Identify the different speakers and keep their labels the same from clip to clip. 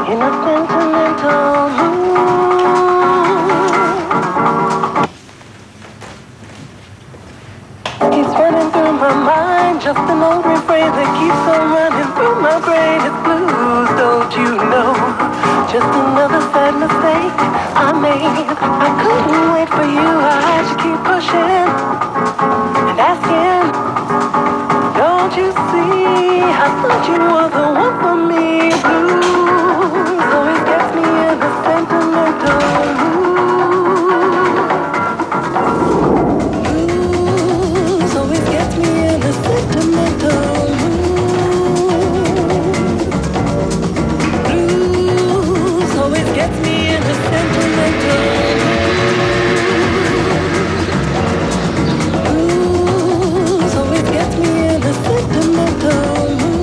Speaker 1: in a sentimental mood. Keeps running through my mind, just an old refrain that keeps on running through my brain. It's blues, don't you know? Just another sad mistake I made. I couldn't wait for you, I had to keep pushing and asking. Don't you see, I thought you were the one for me. Blues always gets me in a sentimental mood. Blues always gets me in a sentimental mood. Blues always gets me in a sentimental mood. Blues always gets me in a sentimental mood.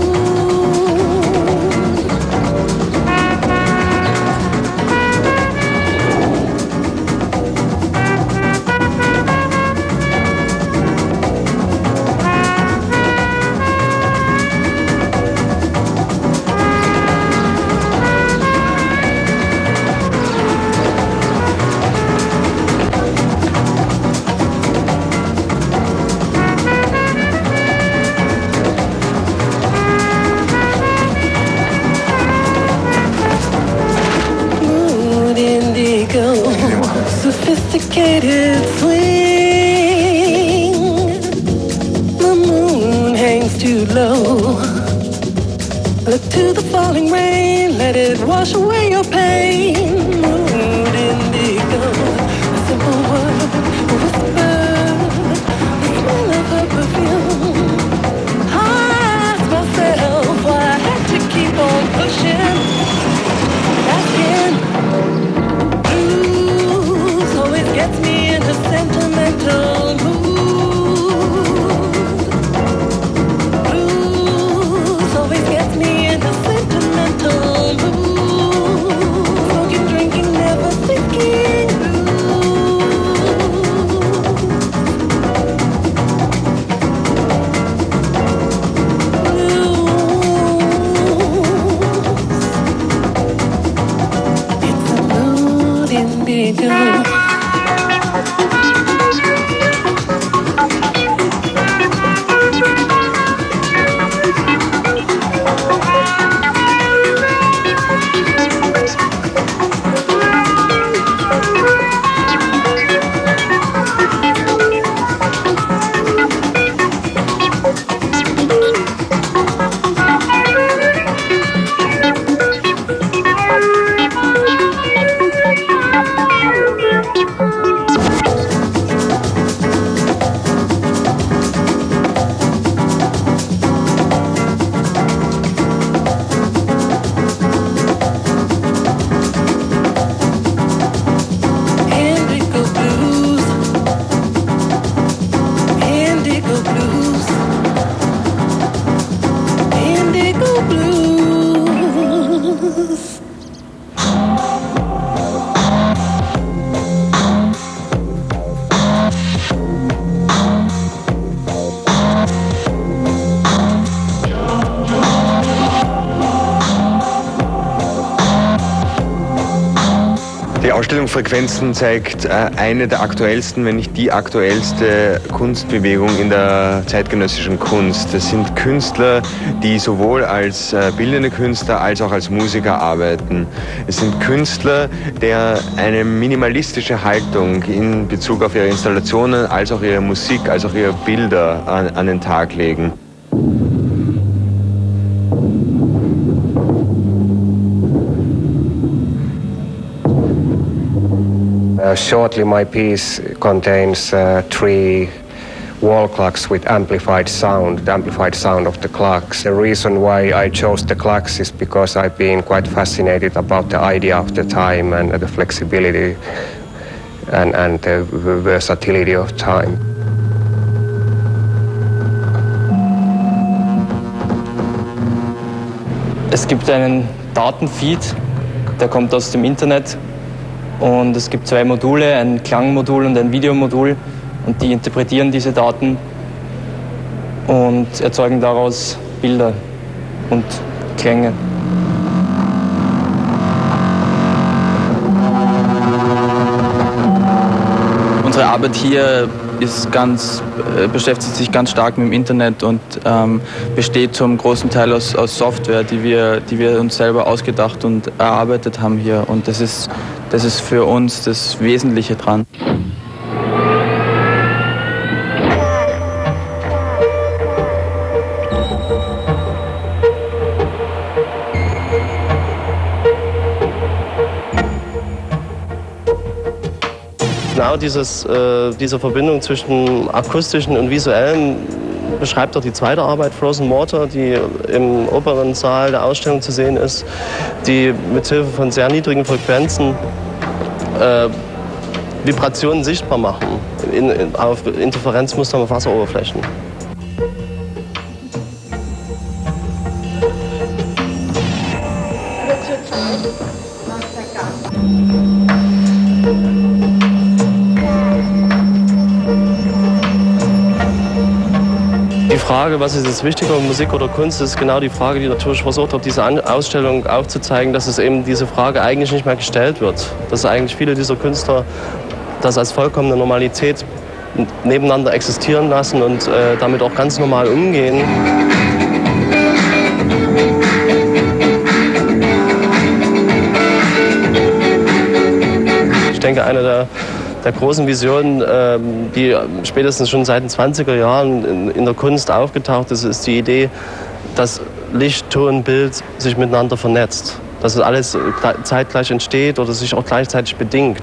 Speaker 1: Mood indigo, sophisticated swing. The moon hangs too low. Look to the falling rain, let it wash away your pain. Mood indigo, a simple word, a whisper, the smell of her perfume. I asked myself why I had to keep on pushing, asking. Blues always gets me in a sentimental mood. Blues always gets me in a sentimental mood. Smoking, drinking, never thinking. Blues. It's a mood indigo. Indigo blues, indigo blues, indigo blues.
Speaker 2: Die Ausstellung Frequenzen zeigt eine der aktuellsten, wenn nicht die aktuellste Kunstbewegung in der zeitgenössischen Kunst. Das sind Künstler, die sowohl als bildende Künstler als auch als Musiker arbeiten. Es sind Künstler, die eine minimalistische Haltung in Bezug auf ihre Installationen, als auch ihre Musik, als auch ihre Bilder an den Tag legen.
Speaker 3: Shortly, my piece contains 3 wall clocks with amplified sound, the amplified sound of the clocks. The reason why I chose the clocks is because I've been quite fascinated about the idea of the time and the flexibility and the versatility of time.
Speaker 4: Es gibt einen Datenfeed, der kommt aus dem Internet. Und es gibt 2 Module, ein Klangmodul und ein Videomodul. Und die interpretieren diese Daten und erzeugen daraus Bilder und Klänge.
Speaker 5: Unsere Arbeit hier beschäftigt sich ganz stark mit dem Internet und besteht zum großen Teil aus Software, die wir uns selber ausgedacht und erarbeitet haben hier. Und das ist für uns das Wesentliche dran.
Speaker 6: Genau diese Verbindung zwischen akustischen und visuellen beschreibt auch die zweite Arbeit, Frozen Water, die im oberen Saal der Ausstellung zu sehen ist, die mithilfe von sehr niedrigen Frequenzen Vibrationen sichtbar machen auf Interferenzmustern auf Wasseroberflächen. Die Frage, was ist jetzt wichtiger, Musik oder Kunst, ist genau die Frage, die natürlich versucht hat, diese Ausstellung aufzuzeigen, dass es eben diese Frage eigentlich nicht mehr gestellt wird. Dass eigentlich viele dieser Künstler das als vollkommene Normalität nebeneinander existieren lassen und damit auch ganz normal umgehen. Ich denke, eine der großen Visionen, die spätestens schon seit den 20er Jahren in der Kunst aufgetaucht ist, ist die Idee, dass Licht, Ton, Bild sich miteinander vernetzt. Dass es alles zeitgleich entsteht oder sich auch gleichzeitig bedingt.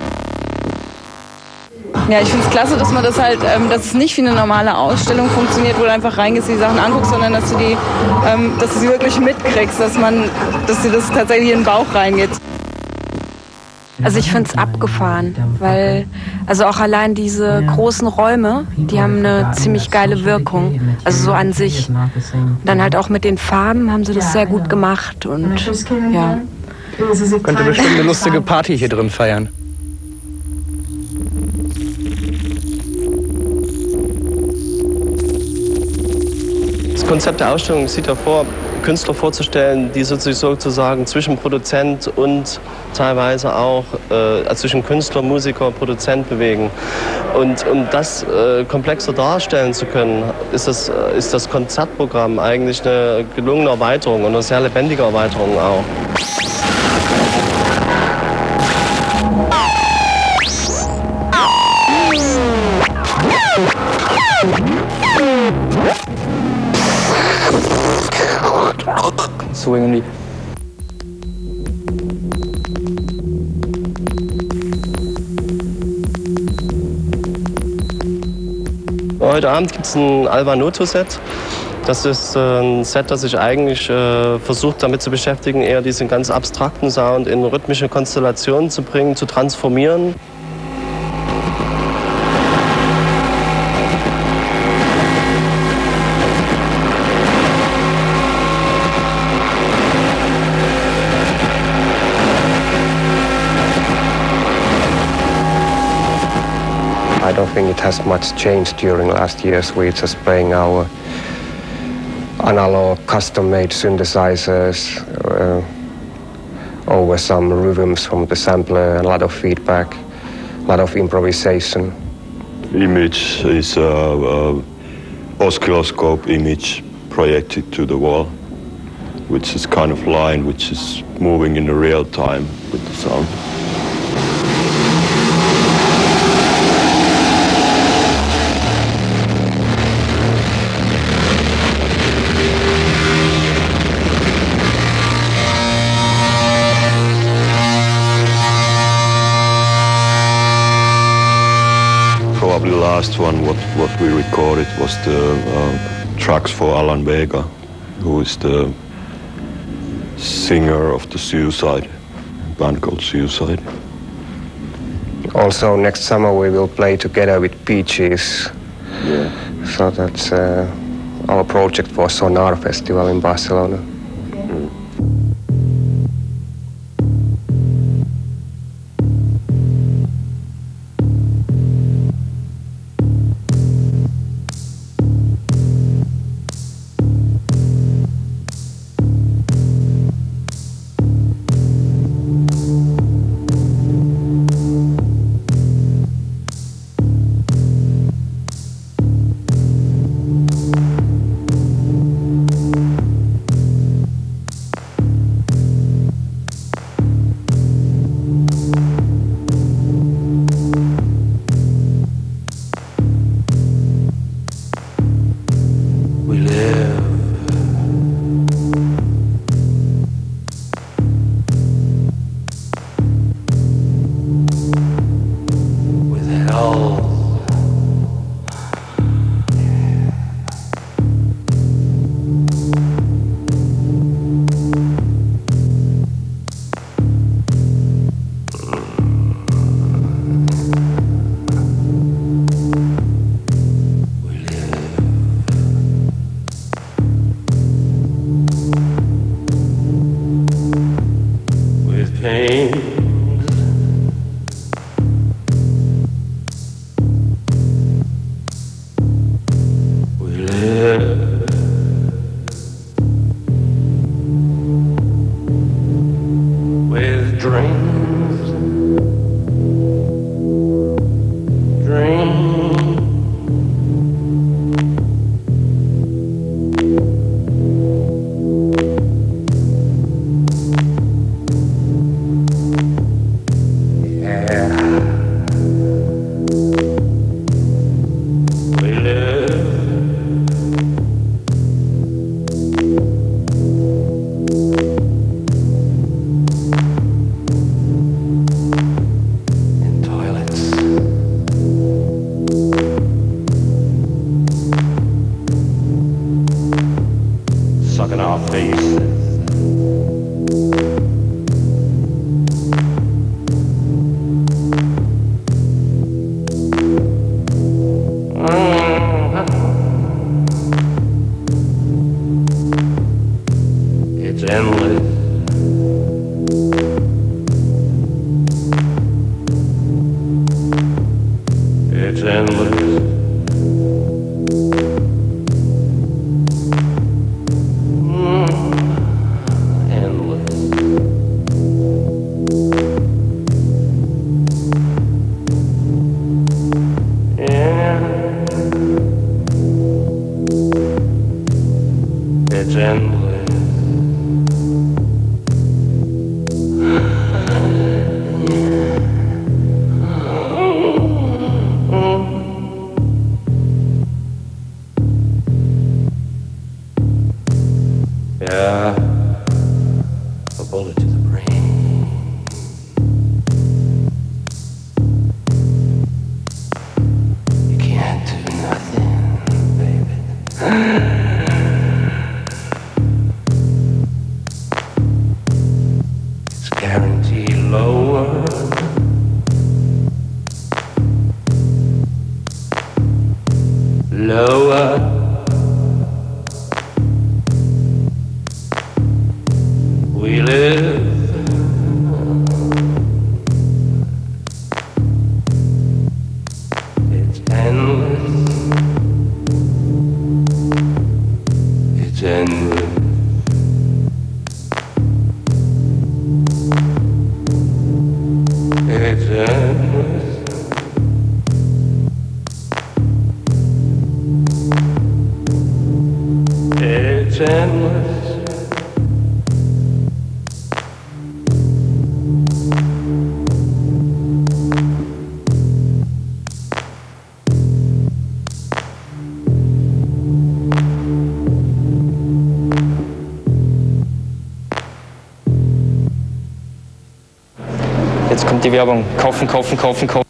Speaker 7: Ja, ich finde es klasse, dass man das halt, dass es nicht wie eine normale Ausstellung funktioniert, wo du einfach reingehst, die Sachen anguckst, sondern dass du sie wirklich mitkriegst, dass dir das tatsächlich in den Bauch reingeht.
Speaker 8: Also ich finde es abgefahren, weil also auch allein diese großen Räume, die haben eine ziemlich geile Wirkung, also so an sich. Und dann halt auch mit den Farben haben sie das sehr gut gemacht und ja.
Speaker 9: Könnte bestimmt eine lustige Party hier drin feiern.
Speaker 6: Das Konzept der Ausstellung sieht ja vor, Künstler vorzustellen, die sich sozusagen zwischen Produzent und teilweise auch zwischen Künstler, Musiker, Produzent bewegen. Und um das komplexer darstellen zu können, ist das Konzertprogramm eigentlich eine gelungene Erweiterung und eine sehr lebendige Erweiterung auch.
Speaker 4: So irgendwie.
Speaker 6: Heute Abend gibt es ein Albanoto-Set. Das ist ein Set, das sich eigentlich versucht damit zu beschäftigen, eher diesen ganz abstrakten Sound in rhythmische Konstellationen zu bringen, zu transformieren.
Speaker 3: I don't think it has much changed during last years. We're just playing our analog, custom-made synthesizers over some rhythms from the sampler, a lot of feedback, a lot of improvisation.
Speaker 10: Image is an oscilloscope image projected to the wall, which is kind of line which is moving in real time with the sound. Probably the last one what we recorded was the tracks for Alan Vega, who is the singer of the Suicide, band called Suicide.
Speaker 3: Also, next summer we will play together with Peaches.
Speaker 10: Yeah.
Speaker 3: So that's our project for Sonar Festival in Barcelona.
Speaker 1: dreams.
Speaker 4: Jetzt kommt die Werbung. Kaufen, kaufen, kaufen, kaufen.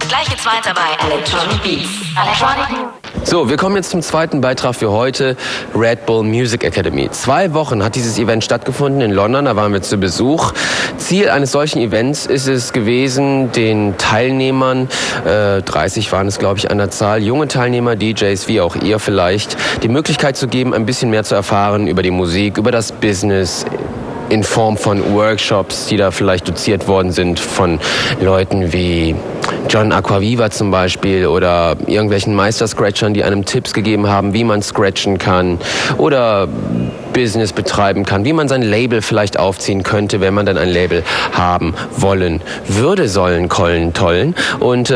Speaker 11: Gleich geht's weiter bei Electronic Beats.
Speaker 12: So, wir kommen jetzt zum zweiten Beitrag für heute, Red Bull Music Academy. 2 Wochen hat dieses Event stattgefunden in London, da waren wir zu Besuch. Ziel eines solchen Events ist es gewesen, den Teilnehmern, 30 waren es glaube ich an der Zahl, junge Teilnehmer, DJs, wie auch ihr vielleicht, die Möglichkeit zu geben, ein bisschen mehr zu erfahren über die Musik, über das Business, in Form von Workshops, die da vielleicht doziert worden sind von Leuten wie John Aquaviva zum Beispiel oder irgendwelchen Meister-Scratchern, die einem Tipps gegeben haben, wie man scratchen kann oder Business betreiben kann, wie man sein Label vielleicht aufziehen könnte, wenn man dann ein Label haben wollen würde, sollen, kollen, tollen. Und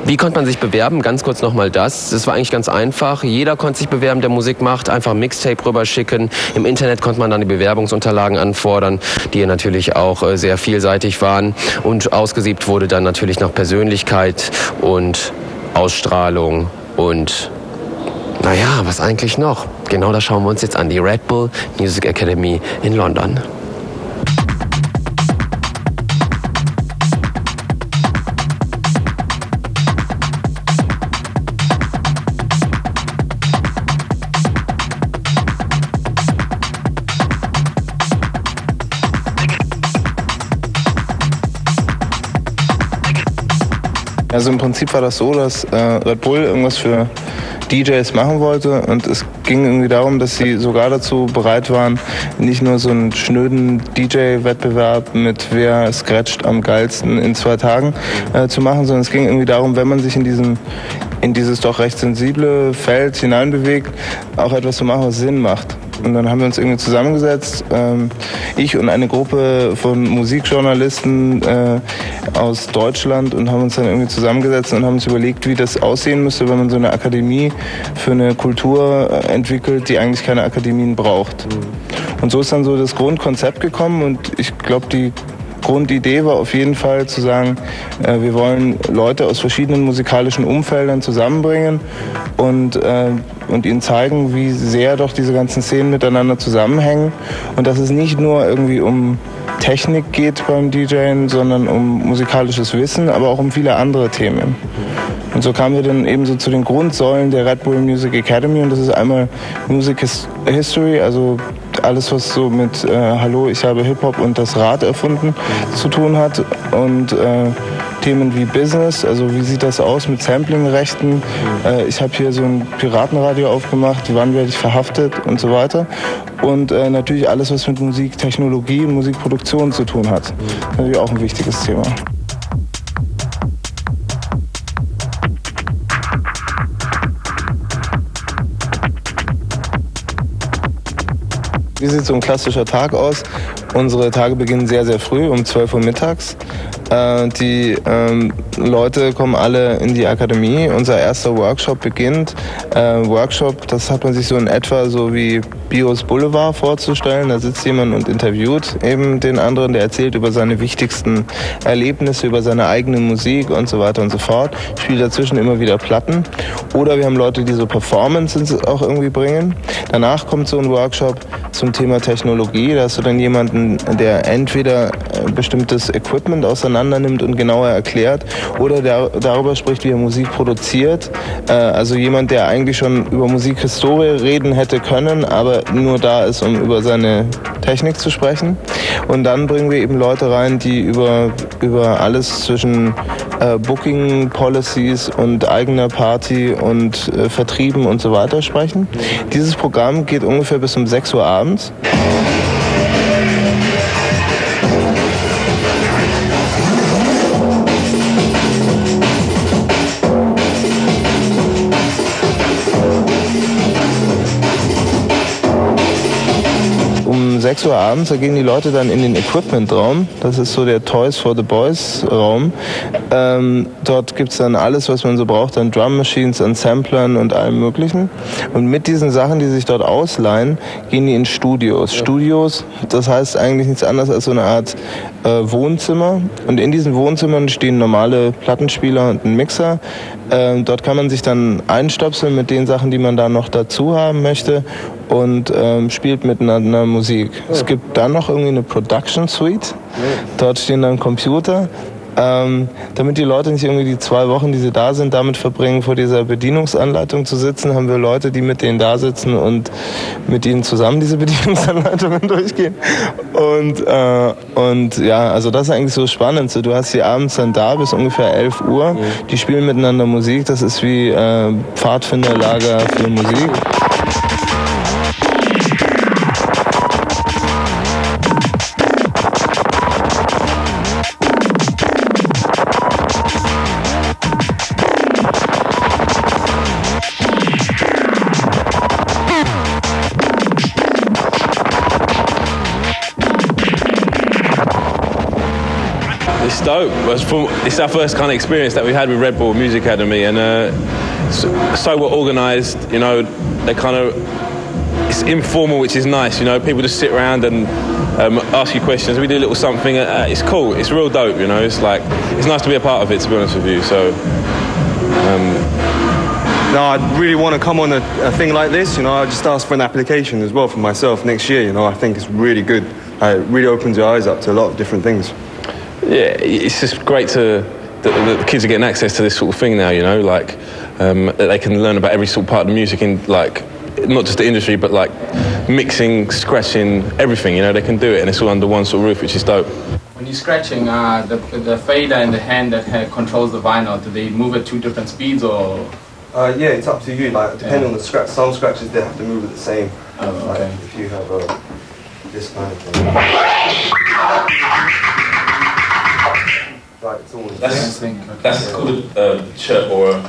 Speaker 12: wie konnte man sich bewerben? Ganz kurz nochmal das. Das war eigentlich ganz einfach. Jeder konnte sich bewerben, der Musik macht. Einfach ein Mixtape rüberschicken. Im Internet konnte man dann die Bewerbungsunterlagen anfordern, die natürlich auch sehr vielseitig waren. Und ausgesiebt wurde dann natürlich nach Persönlichkeit und Ausstrahlung und naja, was eigentlich noch? Genau das schauen wir uns jetzt an. Die Red Bull Music Academy in London.
Speaker 13: Also im Prinzip war das so, dass Red Bull irgendwas für DJs machen wollte und es ging irgendwie darum, dass sie sogar dazu bereit waren, nicht nur so einen schnöden DJ-Wettbewerb mit wer scratcht am geilsten in 2 Tagen zu machen, sondern es ging irgendwie darum, wenn man sich in dieses doch recht sensible Feld hineinbewegt, auch etwas zu machen, was Sinn macht. Und dann haben wir uns irgendwie zusammengesetzt, ich und eine Gruppe von Musikjournalisten aus Deutschland, und haben uns dann irgendwie zusammengesetzt und haben uns überlegt, wie das aussehen müsste, wenn man so eine Akademie für eine Kultur entwickelt, die eigentlich keine Akademien braucht. Und so ist dann so das Grundkonzept gekommen, und ich glaube, die Grundidee war auf jeden Fall zu sagen, wir wollen Leute aus verschiedenen musikalischen Umfeldern zusammenbringen und ihnen zeigen, wie sehr doch diese ganzen Szenen miteinander zusammenhängen, und dass es nicht nur irgendwie um Technik geht beim DJen, sondern um musikalisches Wissen, aber auch um viele andere Themen. Und so kamen wir dann eben so zu den Grundsäulen der Red Bull Music Academy, und das ist einmal Music History, also alles, was so mit Hallo, ich habe Hip-Hop und das Rad erfunden zu tun hat, und Themen wie Business, also wie sieht das aus mit Sampling-Rechten, ich habe hier so ein Piratenradio aufgemacht, wann werde ich verhaftet und so weiter, und natürlich alles, was mit Musiktechnologie und Musikproduktion zu tun hat. Das ist natürlich auch ein wichtiges Thema. Wie sieht so ein klassischer Tag aus? Unsere Tage beginnen sehr, sehr früh, um 12 Uhr mittags. Die Leute kommen alle in die Akademie. Unser erster Workshop beginnt. Workshop, das hat man sich so in etwa so wie Bios Boulevard vorzustellen. Da sitzt jemand und interviewt eben den anderen, der erzählt über seine wichtigsten Erlebnisse, über seine eigene Musik und so weiter und so fort. Spielt dazwischen immer wieder Platten. Oder wir haben Leute, die so Performances auch irgendwie bringen. Danach kommt so ein Workshop zum Thema Technologie. Da hast du dann jemanden, der entweder bestimmtes Equipment auseinander nimmt und genauer erklärt, oder der darüber spricht, wie er Musik produziert. Also jemand, der eigentlich schon über Musikhistorie reden hätte können, aber nur da ist, um über seine Technik zu sprechen. Und dann bringen wir eben Leute rein, die über alles zwischen Booking Policies und eigener Party und Vertrieben und so weiter sprechen. Dieses Programm geht ungefähr bis um 6 Uhr abends. Um 6 Uhr abends, da gehen die Leute dann in den Equipment-Raum. Das ist so der Toys for the Boys-Raum. Dort gibt es dann alles, was man so braucht, an Drum Machines, an Samplern und allem Möglichen. Und mit diesen Sachen, die sich dort ausleihen, gehen die in Studios. Ja. Studios, das heißt eigentlich nichts anderes als so eine Art Wohnzimmer. Und in diesen Wohnzimmern stehen normale Plattenspieler und ein Mixer. Dort kann man sich dann einstöpseln mit den Sachen, die man da noch dazu haben möchte, und spielt miteinander Musik. Ja. Es gibt dann noch irgendwie eine Production Suite. Ja. Dort stehen dann Computer. Damit die Leute nicht irgendwie die 2 Wochen, die sie da sind, damit verbringen, vor dieser Bedienungsanleitung zu sitzen, haben wir Leute, die mit denen da sitzen und mit ihnen zusammen diese Bedienungsanleitungen durchgehen. Und ja, also das ist eigentlich so spannend. So, du hast sie abends dann da bis ungefähr 11 Uhr. Die spielen miteinander Musik. Das ist wie Pfadfinderlager für Musik.
Speaker 14: It's dope. It's our first kind of experience that we've had with Red Bull Music Academy, and so we're organised. You know, it's informal, which is nice. You know, people just sit around and ask you questions. We do a little something. It's cool. It's real dope. You know, it's nice to be a part of it. To be honest with you, so.
Speaker 2: No, I really want to come on a thing like this. You know, I just asked for an application as well for myself next year. You know, I think it's really good. It really opens your eyes up to a lot of different things.
Speaker 14: Yeah, it's just great that the kids are getting access to this sort of thing now, you know, like that they can learn about every sort of part of the music in, like, not just the industry, but like mixing, scratching, everything, you know, they can do it, and it's all under one sort of roof, which is dope.
Speaker 15: When you're scratching, the fader in the hand that controls the vinyl, do they move at 2 different speeds, or?
Speaker 2: Yeah, it's up to you, like, depending on the scratch. Some scratches, they have to move at the same.
Speaker 15: Oh, okay.
Speaker 2: Like, if you have this kind of thing. Like, it's all
Speaker 14: That's called a chirp, or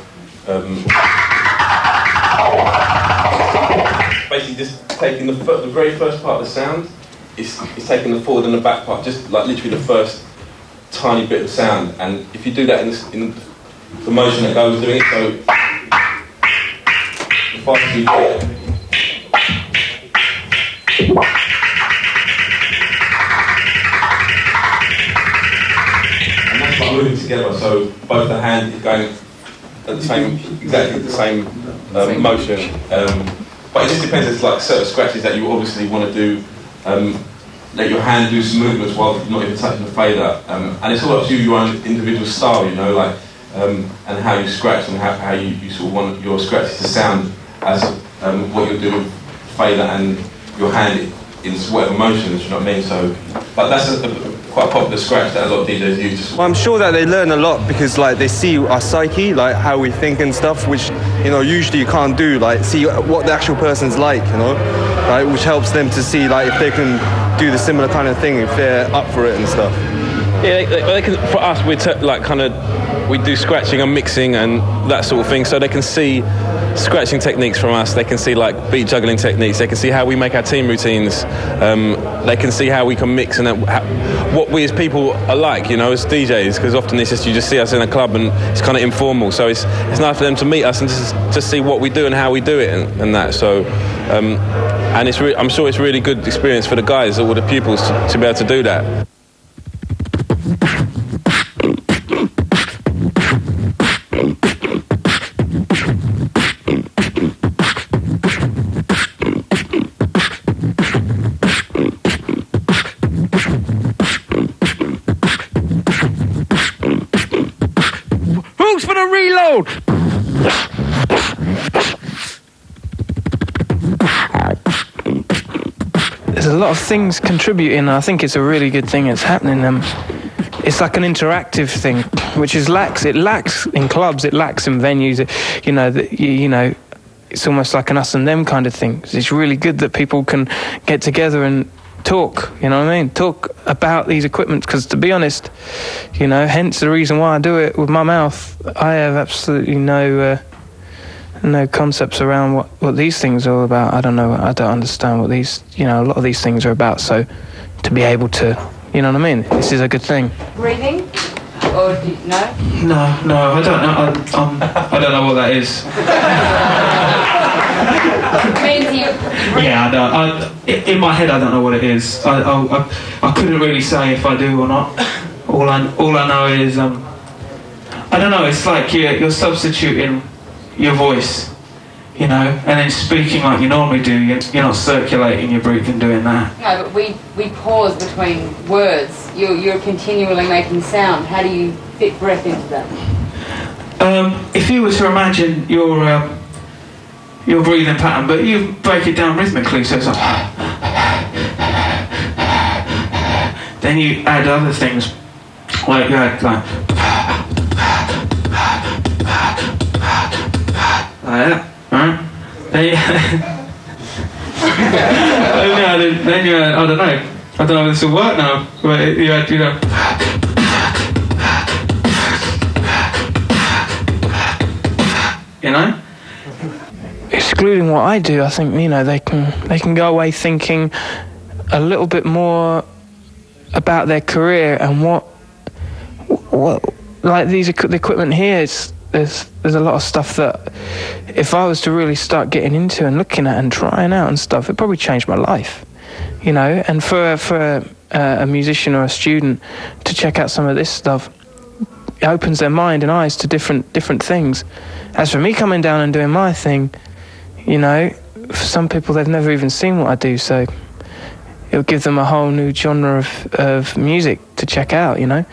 Speaker 14: basically just taking the very first part of the sound, it's taking the forward and the back part, just like literally the first tiny bit of sound. And if you do that in the motion that goes doing it, so the faster you do it, and that's like moving together. So both the hand is going at the same, exactly the same motion. But it just depends. There's like certain scratches that you obviously want to do. Let your hand do some movements while not even touching the fader. And it's all up to you, your own individual style, you know, like, and how you scratch and how you sort of want your scratches to sound as what you're doing with fader and your hand in whatever motions, you know what I mean? So, but that's quite a popular scratch that a lot of DJs use.
Speaker 2: Well, I'm sure that they learn a lot because like they see our psyche, like how we think and stuff, which, you know, usually you can't do, like see what the actual person's like, you know, right, which helps them to see like if they can do the similar kind of thing if they're up for it and stuff.
Speaker 14: Yeah, they can, for us, we do scratching and mixing and that sort of thing, so they can see scratching techniques from us. They can see like beat juggling techniques. They can see how we make our team routines. They can see how we can mix and what we as people are like, you know, as DJs. Because often it's just you just see us in a club and it's kind of informal. So it's nice for them to meet us and just see what we do and how we do it and that. So and I'm sure it's a really good experience for the guys, all the pupils, to be able to do that.
Speaker 9: Who's for the reload? There's a lot of things contributing. I think it's a really good thing that's happening. It's like an interactive thing, which is it lacks in clubs, it lacks in venues. You know, it's almost like an us and them kind of thing. It's really good that people can get together and talk, you know what I mean? Talk about these equipment, because to be honest, you know, hence the reason why I do it with my mouth. I have absolutely no concepts around what these things are all about. I don't understand what these, you know, a lot of these things are about. So to be able to, you know what I mean, this is a good thing.
Speaker 7: Breathing? Or no?
Speaker 9: No, I don't know. I don't know what that is. Yeah, I don't. In my head, I don't know what it is. I couldn't really say if I do or not. All I know is I don't know. It's like you're substituting your voice, you know, and then speaking like you normally do. You're not circulating your breathing doing that.
Speaker 7: No, but we pause between words. You're continually making sound. How do you fit breath into that?
Speaker 9: If you were to imagine your breathing pattern, but you break it down rhythmically, so it's like, then you add other things, like you add like that, right? Then you add, I don't know if this will work now, but you add, you know, you know? Excluding what I do, I think, you know, they can go away thinking a little bit more about their career and what like the equipment here. There's a lot of stuff that if I was to really start getting into and looking at and trying out and stuff, it'd probably change my life, you know. And for a musician or a student to check out some of this stuff, it opens their mind and eyes to different things. As for me coming down and doing my thing, you know, for some people they've never even seen what I do, so it'll give them a whole new genre of music to check out, you know.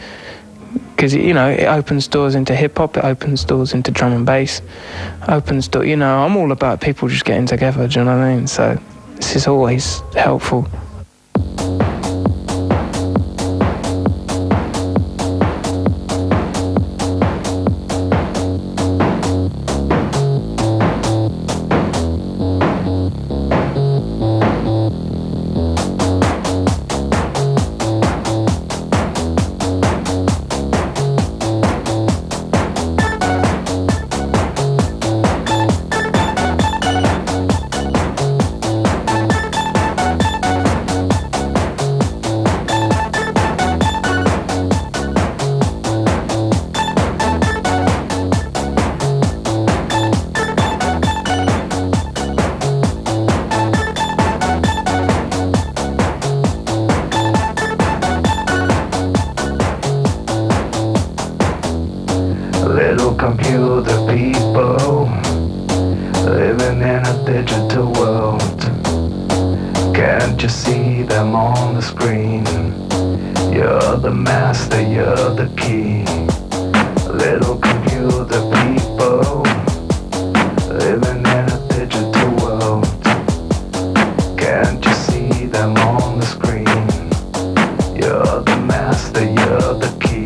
Speaker 9: Because, you know, it opens doors into hip-hop, it opens doors into drum and bass, opens doors, you know, I'm all about people just getting together, do you know what I mean? So this is always helpful.
Speaker 16: on the screen. You're the master, you're the key. Little computer people living in a digital world. Can't you see them on the screen? You're the master, you're the key.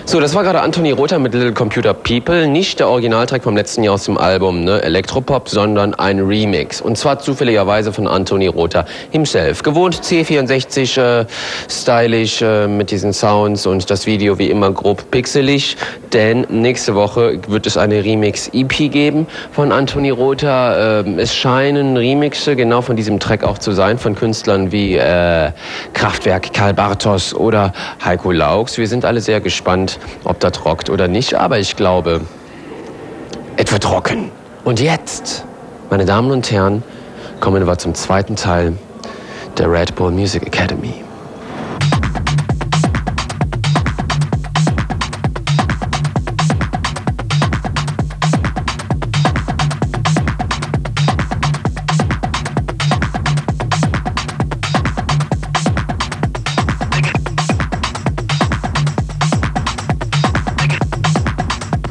Speaker 12: So, das war gerade Anthony Rother mit Little Computer People. Nicht der Originaltrack vom letzten Jahr aus dem Album, ne, Elektropop, sondern ein Remix. Und zwar zufälligerweise von Anthony Rother himself. Gewohnt C64 stylisch mit diesen Sounds und das Video wie immer grob pixelig. Denn nächste Woche wird es eine Remix-EP geben von Anthony Rother. Es scheinen Remixe genau von diesem Track auch zu sein, von Künstlern wie Kraftwerk, Karl Bartos oder Heiko Laux. Wir sind alle sehr gespannt, ob das rockt oder nicht, aber ich glaube, es wird rocken. Und jetzt, meine Damen und Herren, kommen wir zum zweiten Teil der Red Bull Music Academy.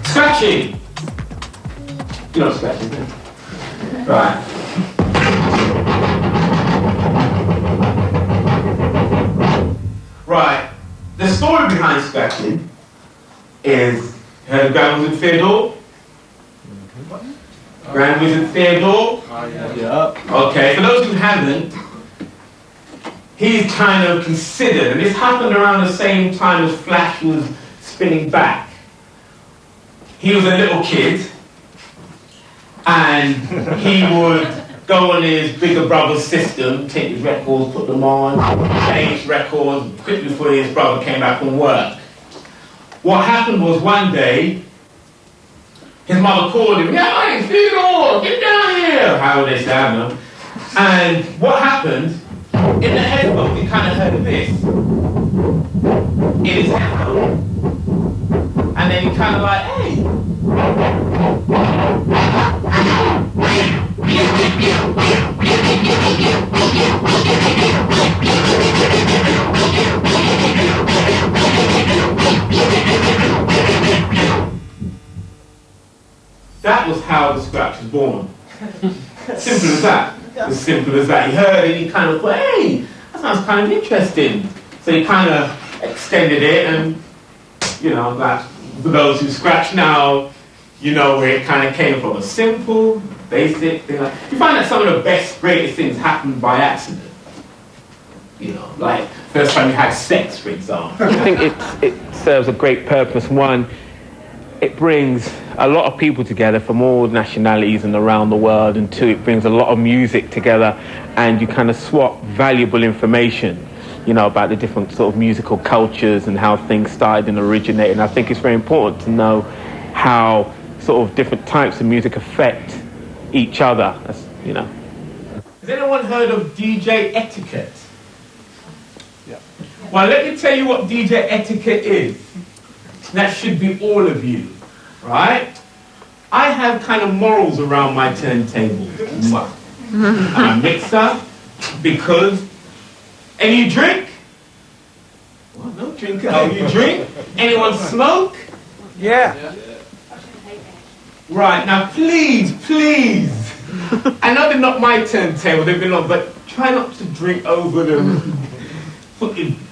Speaker 15: Scratching! You're not scratching, right? Right. The story behind scratching is, heard of Grand Wizard Theodore? Grand Wizard Theodore? Yeah. Okay, for those who haven't, he's kind of considered, and this happened around the same time as Flash was spinning back. He was a little kid, and he would go on his bigger brother's system, take his records, put them on, change records quickly before his brother came back from work. What happened was one day, his mother called him, "Yeah, hey, Theodore, get down here!" How would they say, I don't know. And what happened, in the headphones, he kind of heard this. In his headphones. And then he kind of like, hey. That was how the scratch was born. Simple as that. As simple as that. He heard it, he kind of thought, hey, that sounds kind of interesting. So he kind of extended it, and, you know, that for those who scratch now, you know where it kind of came from. A simple, basic thing. Like, you find that some of the best, greatest things happen by accident. You know, like first time you had sex, for example.
Speaker 17: I think it serves a great purpose. One,
Speaker 15: it brings a lot of people together from all nationalities and around the world, and two, it brings a lot of music together, and you kind of swap valuable information, you know, about the different sort of musical cultures and how things started and originated. And I think it's very important to know how sort of different types of music affect each other, you know. Has anyone heard of DJ etiquette? Yeah. Well, let me tell you what DJ etiquette is. That should be all of you, right? I have kind of morals around my turntable. I'm a mixer because... And you drink? Well, no drinking. Oh, you drink? Anyone smoke? Yeah. Right, now please, please. I know they're not my turntable, they've been on, but try not to drink over them.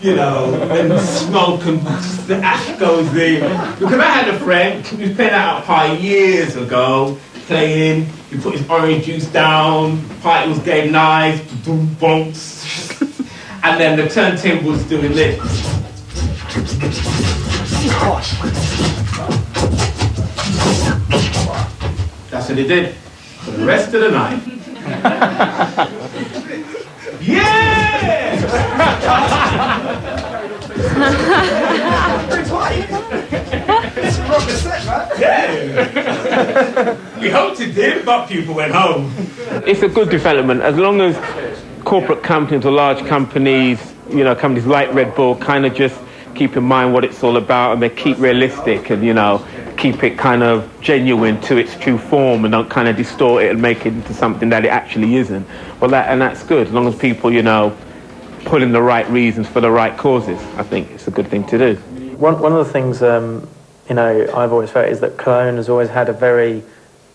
Speaker 15: You know, and smoke and the ash goes in. Because I had a friend who was playing out a party years ago, playing, he put his orange juice down, party was getting nice, boom, bumps, and then the turntable was doing this. That's what he did for the rest of the night. Yeah!
Speaker 17: It's a proper set, right?
Speaker 15: Yeah. We hoped it did, but people went home. It's a good development as long as corporate companies or large companies, you know, companies like Red Bull kind of just keep in mind what it's all about, and they keep realistic and, you know, keep it kind of genuine to its true form and don't kind of distort it and make it into something that it actually isn't. Well, that's good. As long as people, you know, pull in the right reasons for the right causes, I think it's a good thing to do.
Speaker 18: One of the things, you know, I've always felt is that Cologne has always had a very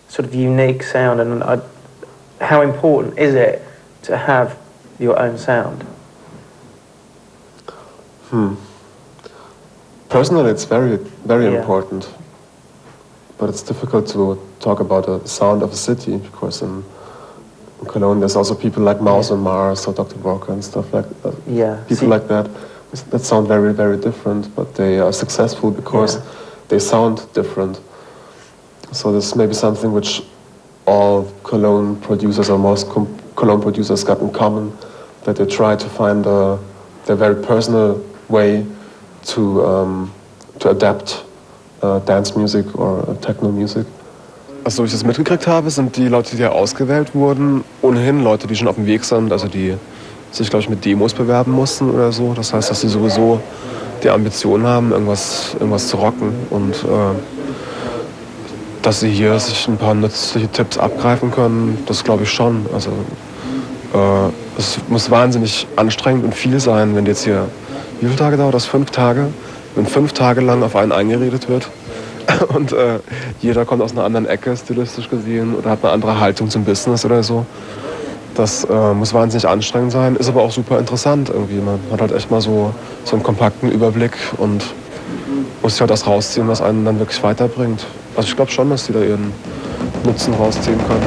Speaker 18: sort of unique sound, and how important is it to have your own sound?
Speaker 19: Personally, it's very, very important. But it's difficult to talk about the sound of a city, because in Cologne there's also people like Mouse and Mars or Dr. Walker and stuff like that.
Speaker 18: Yeah.
Speaker 19: People like that sound very, very different, but they are successful because they sound different. So this may be something which all Cologne producers or most Cologne producers got in common, that they try to find their very personal way to adapt Dance Music oder Techno Music.
Speaker 13: Also, so wie ich das mitgekriegt habe, sind die Leute, die hier ausgewählt wurden, ohnehin Leute, die schon auf dem Weg sind, also die sich, glaube ich, mit Demos bewerben mussten oder so. Das heißt, dass sie sowieso die Ambition haben, irgendwas zu rocken, und dass sie hier sich ein paar nützliche Tipps abgreifen können, das glaube ich schon. Also es muss wahnsinnig anstrengend und viel sein, wenn jetzt hier, wie viele Tage dauert das? 5 Tage? Wenn 5 Tage lang auf einen eingeredet wird und jeder kommt aus einer anderen Ecke, stilistisch gesehen, oder hat eine andere Haltung zum Business oder so. Das muss wahnsinnig anstrengend sein, ist aber auch super interessant irgendwie. Man hat halt echt mal so einen kompakten Überblick und muss sich halt das rausziehen, was einen dann wirklich weiterbringt. Also ich glaube schon, dass die da ihren Nutzen rausziehen können.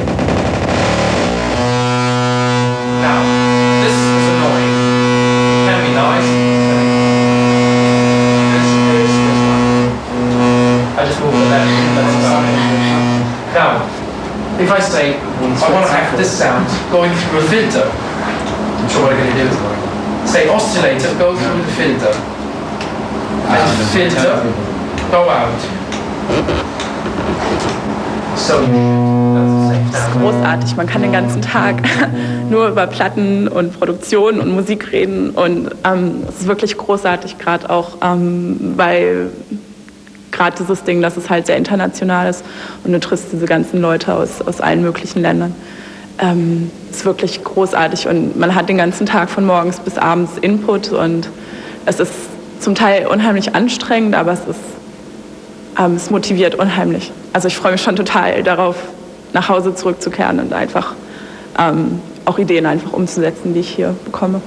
Speaker 20: If I say, I want to have this sound going through a filter, so what I'm going to do is say oscillator, go through the filter. And the filter, go out. So,
Speaker 7: Das ist großartig. Man kann den ganzen Tag nur über Platten und Produktion und Musik reden, und es ist wirklich großartig, gerade auch, weil gerade dieses Ding, dass es halt sehr international ist und du triffst diese ganzen Leute aus allen möglichen Ländern. Ist wirklich großartig, und man hat den ganzen Tag von morgens bis abends Input, und es ist zum Teil unheimlich anstrengend, aber es motiviert unheimlich. Also ich freue mich schon total darauf, nach Hause zurückzukehren und einfach auch Ideen einfach umzusetzen, die ich hier bekomme.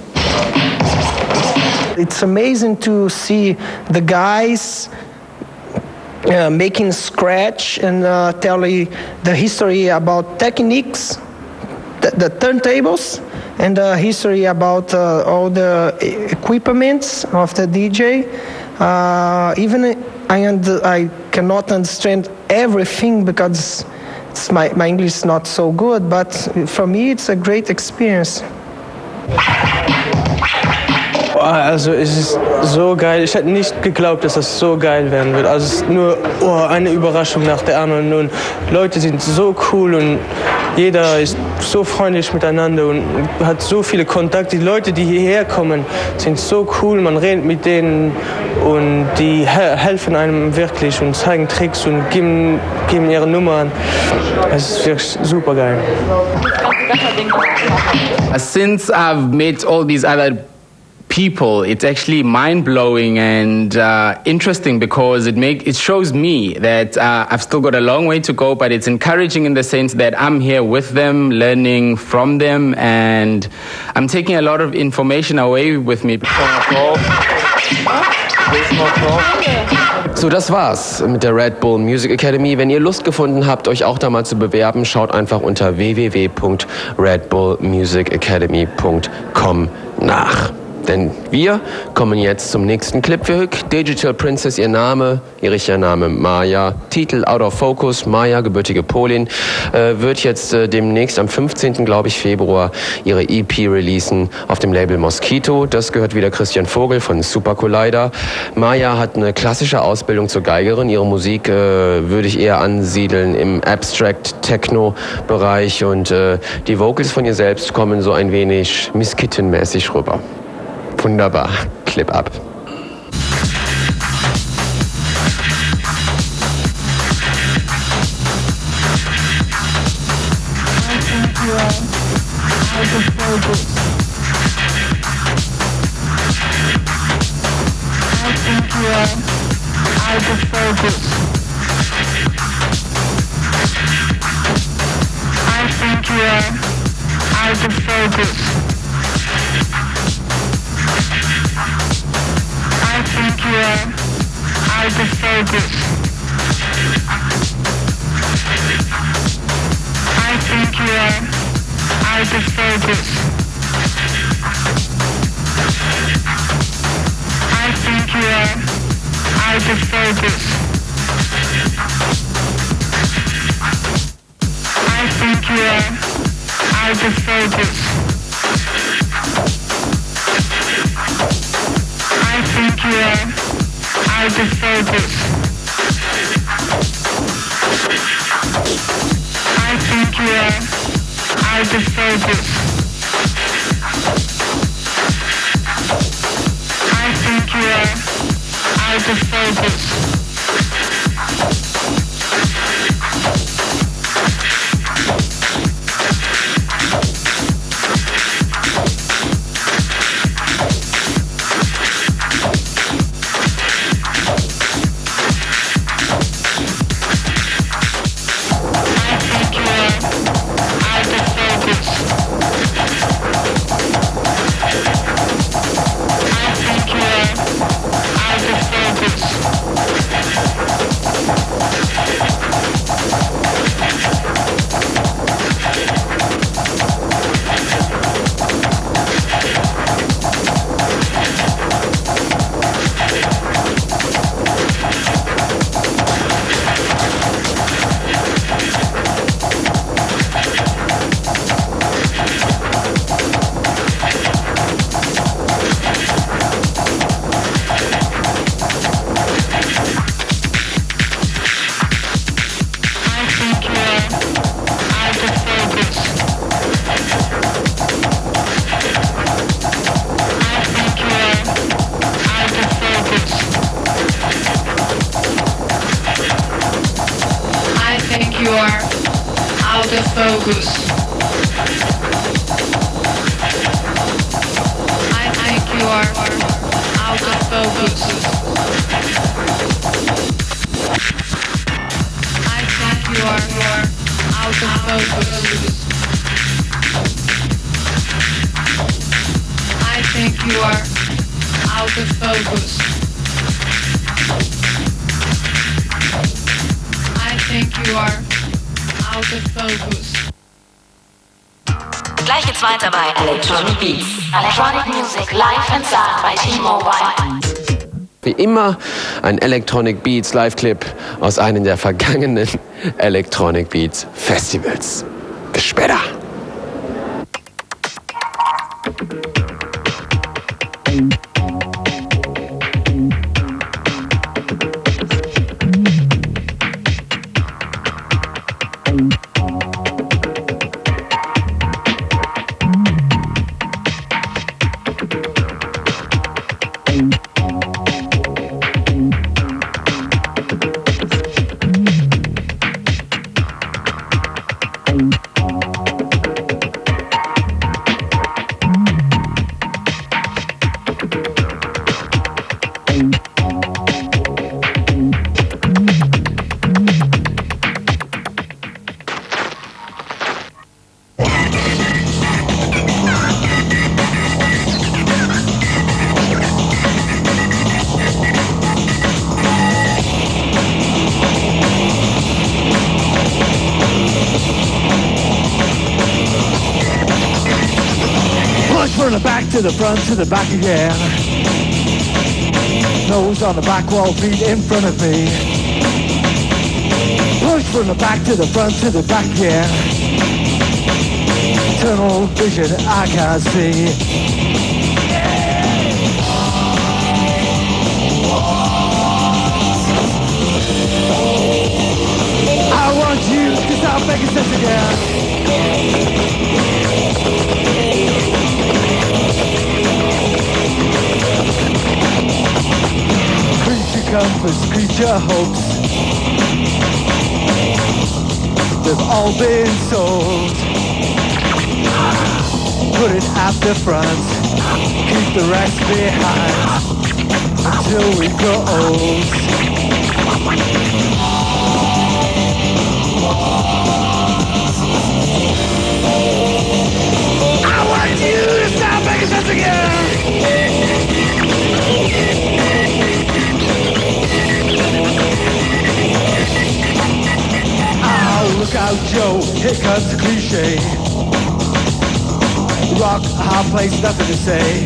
Speaker 17: It's amazing to see the guys making scratch and telling the history about techniques, the turntables, and the history about all the equipments of the DJ. Even I cannot understand everything because my English is not so good, but for me it's a great experience.
Speaker 21: Also es ist so geil. Ich hätte nicht geglaubt, dass das so geil werden wird. Also es ist nur eine Überraschung nach der anderen. Und Leute sind so cool und jeder ist so freundlich miteinander und hat so viele Kontakte. Die Leute, die hierher kommen, sind so cool. Man redet mit denen und die helfen einem wirklich und zeigen Tricks und geben ihre Nummer an. Es ist wirklich super geil.
Speaker 22: Since I've met all these other people, it's actually mind-blowing and interesting because it shows me that I've still got a long way to go, but it's encouraging in the sense that I'm here with them, learning from them, and I'm taking a lot of information away with me.
Speaker 12: So, das war's mit der Red Bull Music Academy. Wenn ihr Lust gefunden habt, euch auch da mal zu bewerben, schaut einfach unter www.redbullmusicacademy.com nach. Denn wir kommen jetzt zum nächsten Clip für Hück. Digital Princess, ihr Name, ihr richtiger Name Maya. Titel Out of Focus. Maya, gebürtige Polin, wird jetzt demnächst am 15. glaube ich Februar ihre EP releasen auf dem Label Mosquito. Das gehört wieder Christian Vogel von Super Collider. Maya hat eine klassische Ausbildung zur Geigerin. Ihre Musik würde ich eher ansiedeln im Abstract Techno Bereich und die Vocals von ihr selbst kommen so ein wenig Miss Kitten-mäßig rüber. Wunderbar. Clip ab.
Speaker 11: Gleich geht's weiter bei Electronic Beats. Electronic Music live and sound bei T-Mobile.
Speaker 12: Wie immer ein Electronic Beats Live-Clip aus einem der vergangenen Electronic Beats Festivals. Bis später.
Speaker 5: From the back to the front to the back again. Nose on the back wall, feet in front of me. Push from the back to the front to the back again. Tunnel vision I can't see. I want you to stop making sense again. Creature comforts, creature hopes, they've all been sold. Put it at the front, keep the rest behind, until we grow old. I want you to stop making sense again. Look out, Joe, here comes the cliche. Rock, a hard place, nothing to say.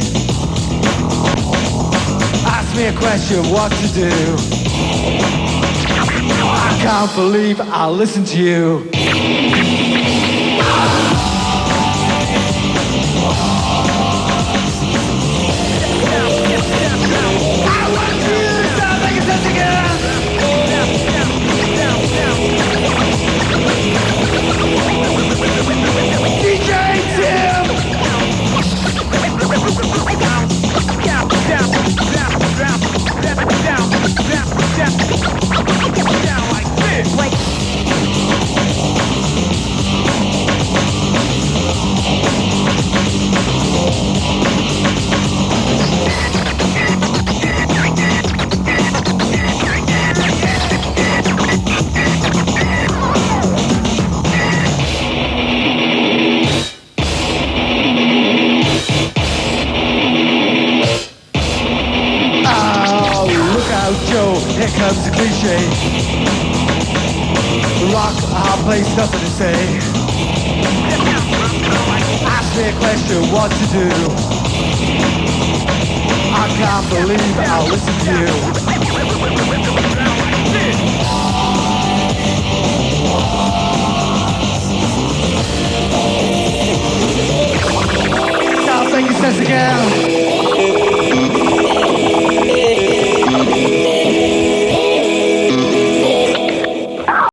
Speaker 5: Ask me a question, what to do. I can't believe I'll listen to you. I want you to stop making sense again. DJ Tim! Down like this. Here comes the cliche. Rock, a hard place, nothing to say. Ask me a question, what to do. I can't believe I'll listen to you. Stop making sense again.